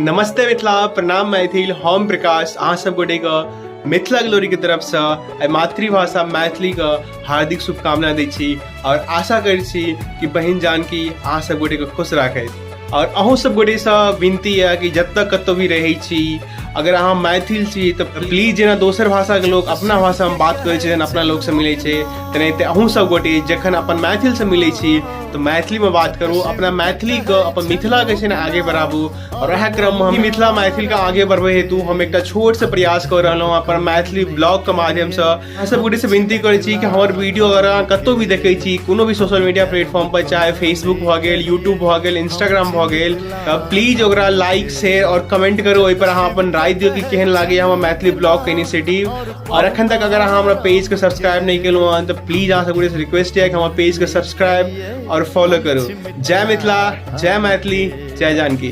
नमस्ते मिथिला, प्रणाम मैथिल, हम प्रकाश अहाँ सब गोटे के मिथिला ग्लोरी की तरफ से मातृभाषा मैथिली के हार्दिक शुभकामना दै छी और आशा करै छी कि बहिन जानकी अहाँ सब गोटे के खुश राखैत। और अहूँ सब गोटे से विनती है कि जब तक कतौ भी रहै छी, अगर अहाँ मैथिल छी तो प्लीज जेना दोसर भाषा के लोग अपना भाषा में बात करै छै, अपना लोग से मिलै छै, तेनाहिते अहूँ सब गोटे जखन अपन मैथिल से मिलै छी तो मैथिली में बात करू, अपना मैथिली के अपन मिथिला के छै ने आगे बढ़ाबू। और वह क्रम में हम मिथिला मैथिल का आगे बढ़बे हेतु हम एक छोट से प्रयास कर रहलहुँ अपन मैथिली ब्लॉग के माध्यम से। अहाँ सब गोटे से विनती करै छी कि हमर वीडियो अगर अहाँ कतौ भी देखै छी कोनो भी सोशल मीडिया प्लेटफॉर्म पर, चाहे फेसबुक भ गेल, यूट्यूब भ गेल, इंस्टाग्राम भ गेल, प्लीज ओकरा लाइक शेयर और कमेंट करू। ओहि पर अहाँ अपन राय दियौ कि केहन लागे हमर मैथिली ब्लॉग के इनिशिएटिव। और अखन तक अगर अहाँ हमरा पेज के सब्सक्राइब नहीं केलहुँ हन तो प्लीज अहाँ सब गोटे से रिक्वेस्ट है कि हमर पेज के सब्सक्राइब और फॉलो करू। जय मिथिला, जय मैथिली, जय जानकी।